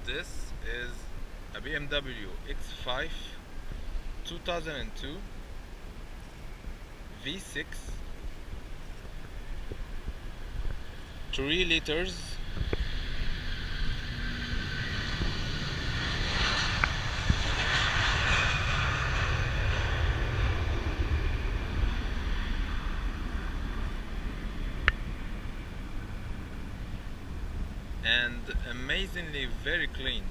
This is a BMW X5 2002 V6 3 liters and amazingly very clean.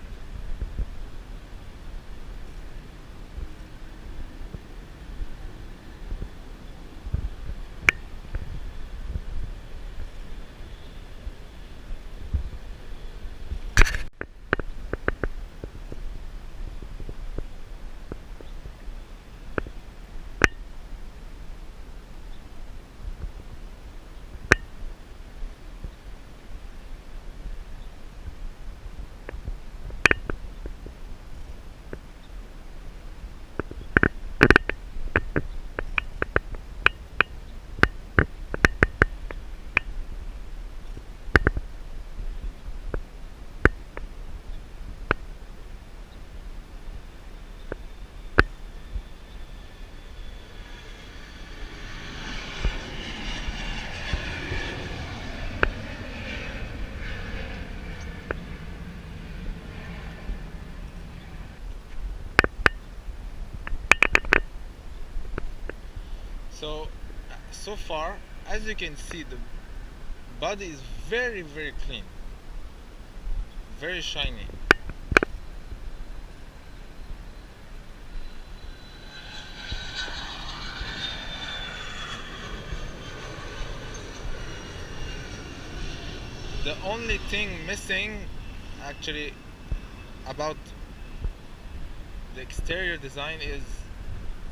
So far, as you can see, the body is very clean, very shiny. The only thing missing actually about the exterior design is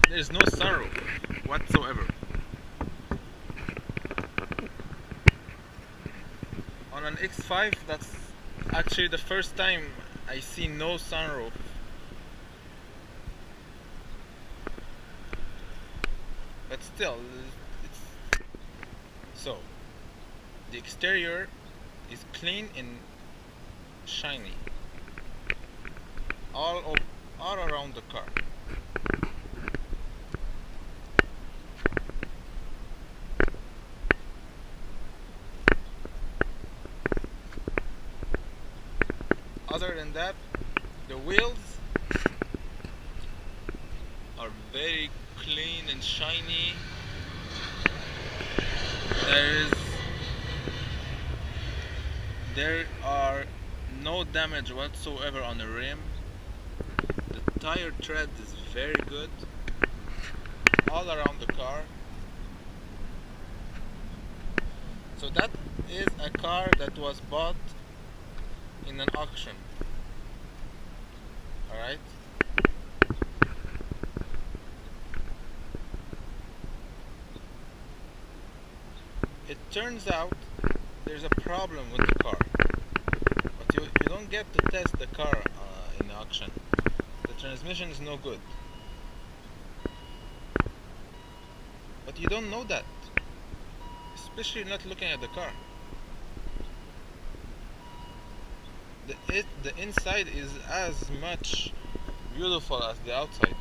there's no sunroof whatsoever. On an X5, that's actually the first time I see no sunroof. But still, it's so the exterior is clean and shiny all around the car. Other than that, the wheels are very clean and shiny. There are no damage whatsoever on the rim. The tire tread is very good all around the car. So that is a car that was bought in an auction. Alright? It turns out there's a problem with the car, but you don't get to test the car in the auction. The transmission is no good, but you don't know that, especially not looking at the car. The inside is as much beautiful as the outside.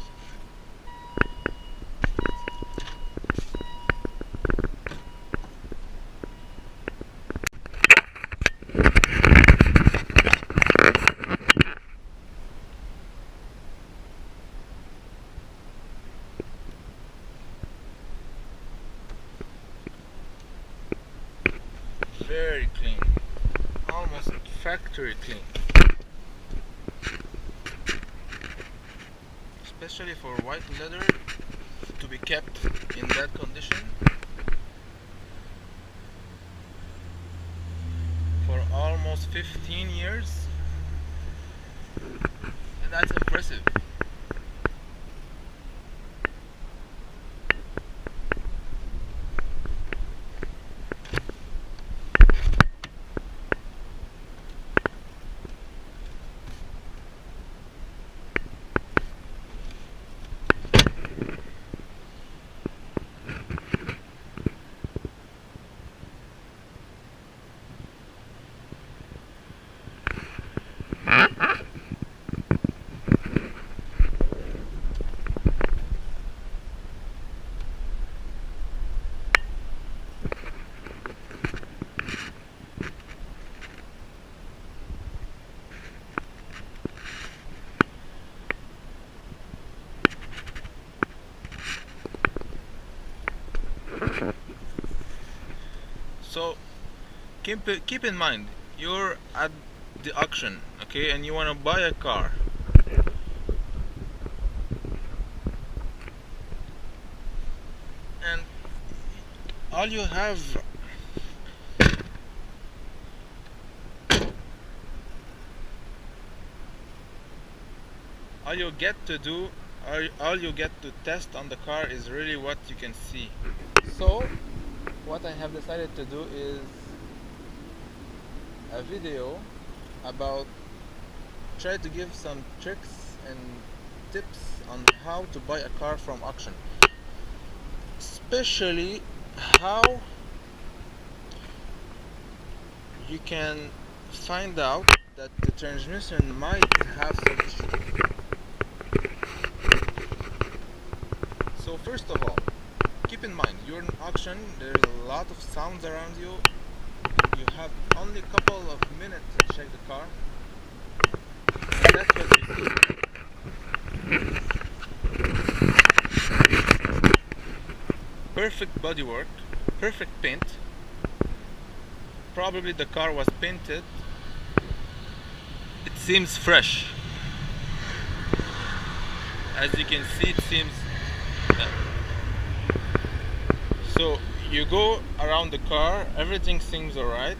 Very clean, almost factory clean, especially for white leather to be kept in that condition for almost 15 years, and that's impressive. So keep in mind, you're at the auction, okay, and you want to buy a car. And all you have all you get to do all you get to test on the car is really what you can see. So what I have decided to do is a video about try to give some tricks and tips on how to buy a car from auction, especially how you can find out that the transmission might have some issue. So first of all, keep in mind you're in auction, there's a lot of sounds around you. You have only a couple of minutes to check the car. And that's what you see. Perfect bodywork, perfect paint. Probably the car was painted. It seems fresh. As you can see, it seems. So you go around the car, everything seems alright.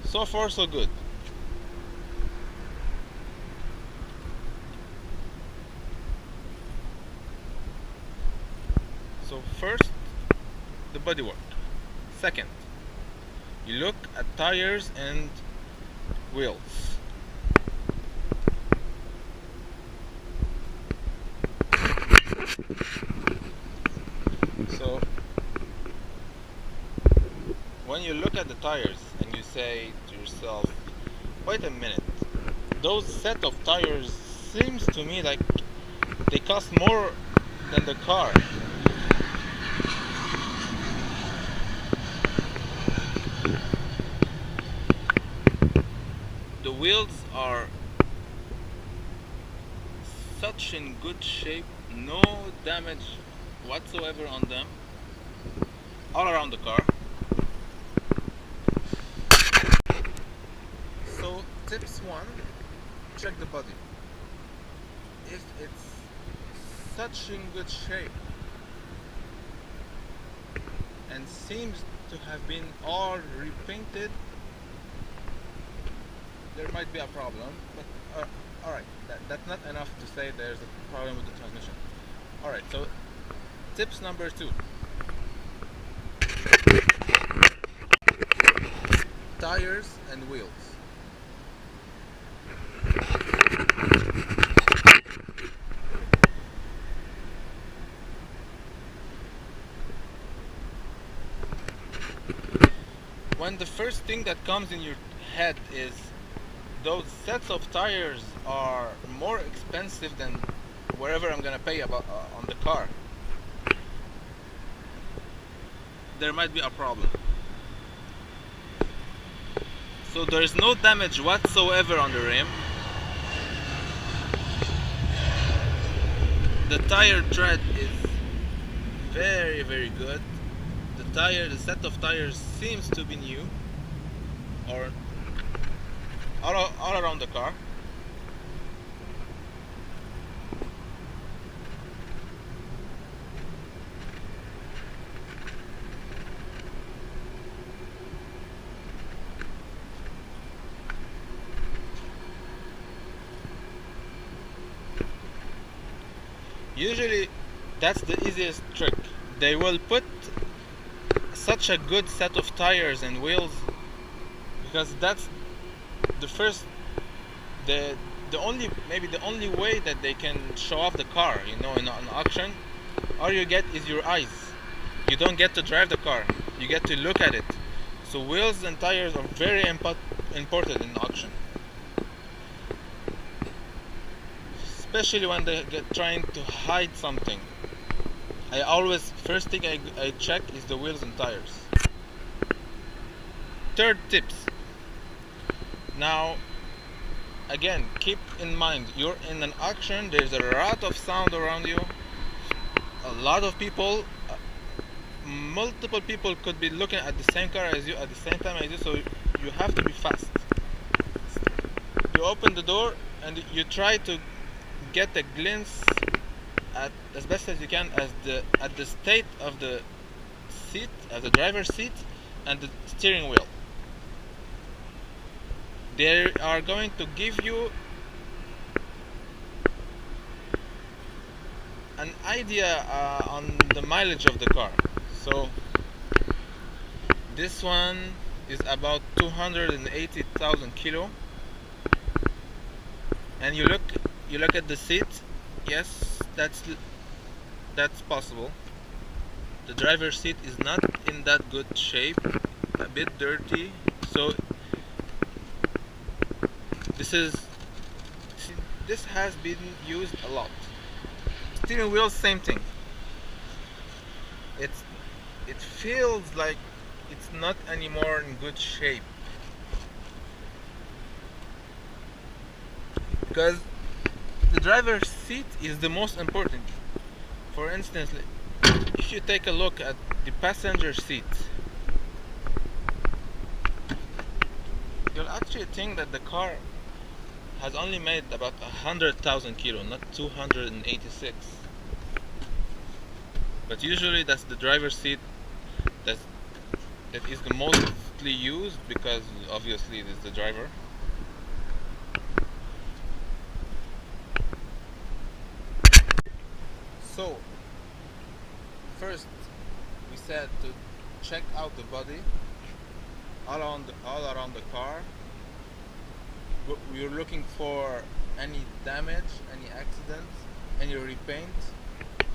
So far so good. So first, the bodywork. Second, you look at tires and wheels. So when you look at the tires and you say to yourself, wait a minute, those set of tires seems to me like they cost more than the car. The wheels are such in good shape, no damage whatsoever on them, all around the car. So tips 1, check the body. If it's such in good shape and seems to have been all repainted, there might be a problem, but alright, that's not enough to say there's a problem with the transmission. Alright, so tips number 2. Tires and wheels. When the first thing that comes in your head is those sets of tires are more expensive than wherever I'm gonna pay about on the car, there might be a problem. So there is no damage whatsoever on the rim. The tire tread is very, very good. The set of tires seems to be new, or all around the car. Usually that's the easiest trick. They will put such a good set of tires and wheels because that's the only way that they can show off the car, in an auction. All you get is your eyes. You don't get to drive the car, you get to look at it. So wheels and tires are very important in auction, especially when they get trying to hide something. First thing I check is the wheels and tires. Third tips. Now, again, keep in mind, you're in an auction, there's a lot of sound around you, a lot of people, multiple people could be looking at the same car as you at the same time as you, so you have to be fast. You open the door and you try to get a glimpse at as best as you can at the state of the seat, of the driver's seat, and the steering wheel. They are going to give you an idea on the mileage of the car. So this one is about 280,000 kilo, and you look at the seat. Yes, that's possible. The driver's seat is not in that good shape, a bit dirty. So this has been used a lot. Steering wheel, same thing. It feels like it's not anymore in good shape, because the driver's seat is the most important. For instance, if you take a look at the passenger seat, you'll actually think that the car has only made about 100,000 kilo, not 286. But usually that's the driver's seat that is the mostly used, because obviously it is the driver. So first we said to check out the body all around the car. We're looking for any damage, any accidents, any repaint.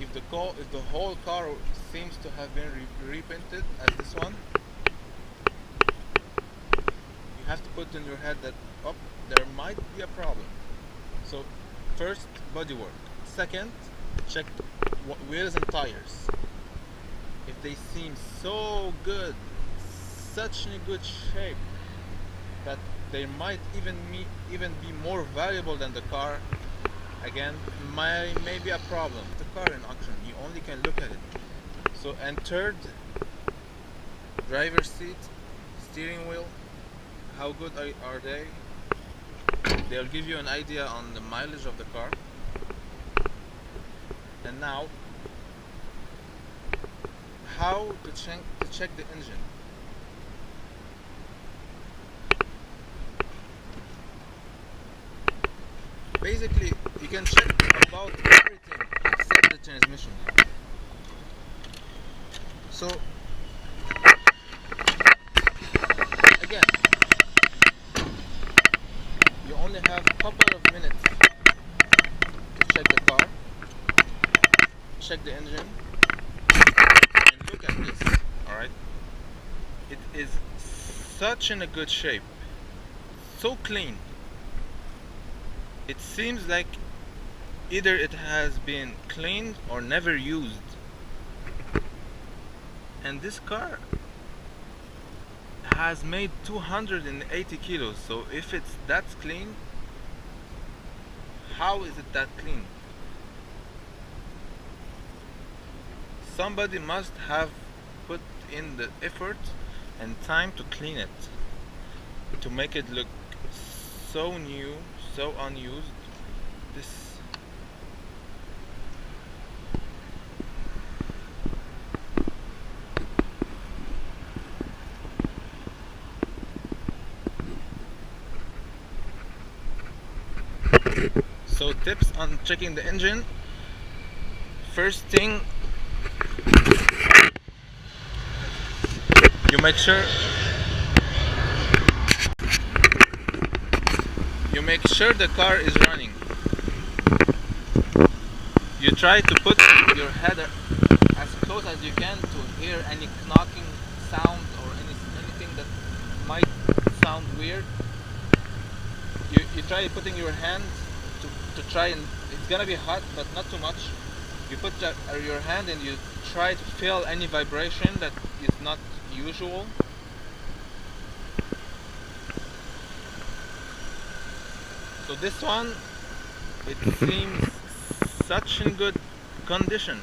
If the whole car seems to have been repainted as this one, you have to put in your head that there might be a problem. So first, bodywork. Second, check wheels and tires. If they seem so good, such in a good shape, that they might even be more valuable than the car, again, may be a problem. The car in auction, you only can look at it. So, and third, driver's seat, steering wheel, how good are they? They'll give you an idea on the mileage of the car. And now, how to check the engine. Basically, you can check about everything except the transmission. So, again, you only have a couple of minutes to check the car, check the engine, and look at this. Alright? It is such in a good shape, so clean. It seems like either it has been cleaned or never used. And this car has made 280 kilos, so if it's that clean, how is it that clean? Somebody must have put in the effort and time to clean it, to make it look so new, so unused. So tips on checking the engine. First thing, you make sure the car is running. You try to put your head as close as you can to hear any knocking sound or anything that might sound weird. You try putting your hand to try, and it's gonna be hot but not too much. You put your hand and you try to feel any vibration that is not usual. So this one, it seems such in good condition.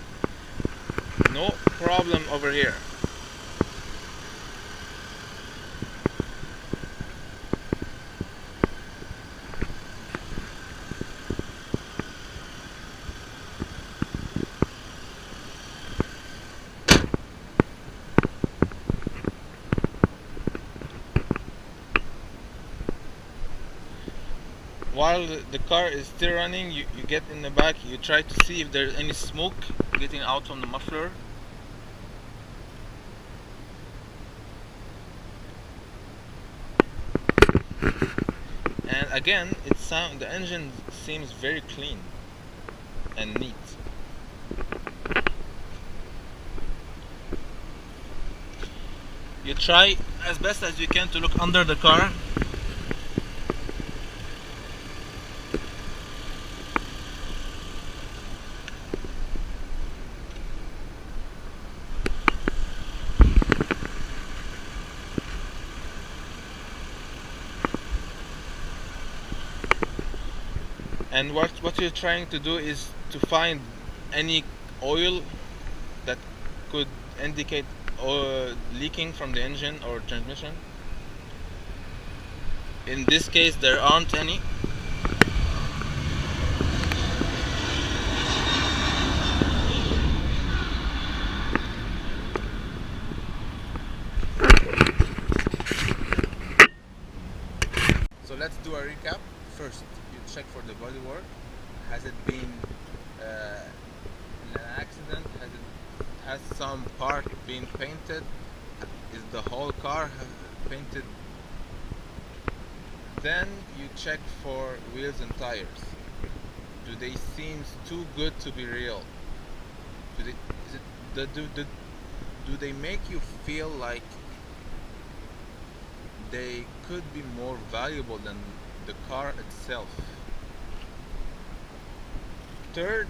No problem over here. While the car is still running, you get in the back, you try to see if there's any smoke getting out from the muffler. And again, the engine seems very clean and neat. You try as best as you can to look under the car. And what you're trying to do is to find any oil that could indicate leaking from the engine or transmission. In this case, there aren't any. So let's do a recap. First, you check for the bodywork. Has it been in an accident? Has some part been painted? Is the whole car painted? Then you check for wheels and tires. Do they seem too good to be real? Do they make you feel like they could be more valuable than the car itself? Third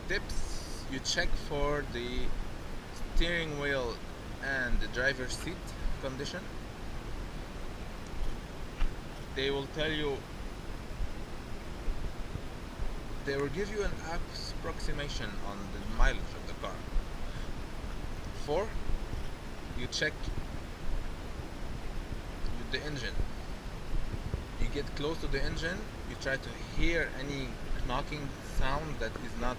tips, you check for the steering wheel and the driver's seat condition. They will tell you, they will give you an approximation on the mileage of the car. 4, you check the engine. You get close to the engine, you try to hear any knocking sound that is not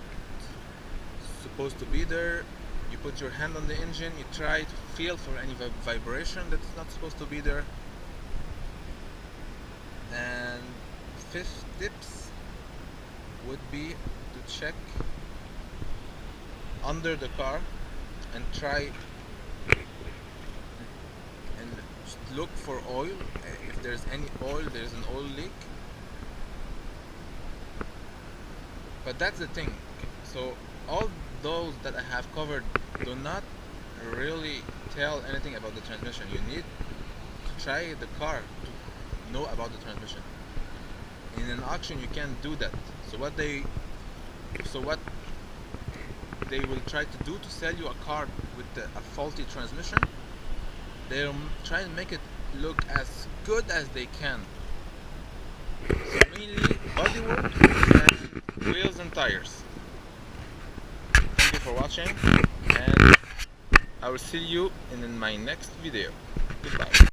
supposed to be there. You put your hand on the engine, you try to feel for any vibration that is not supposed to be there. And 5th tips would be to check under the car and try and look for oil. If there's any oil, there's an oil leak. But that's the thing. So all those that I have covered do not really tell anything about the transmission. You need to try the car to know about the transmission. In an auction, you can't do that. So what they will try to do to sell you a car with a faulty transmission, they'll try and make it look as good as they can. So mainly bodywork and wheels and tires. Thank you for watching, and I will see you in my next video. Goodbye.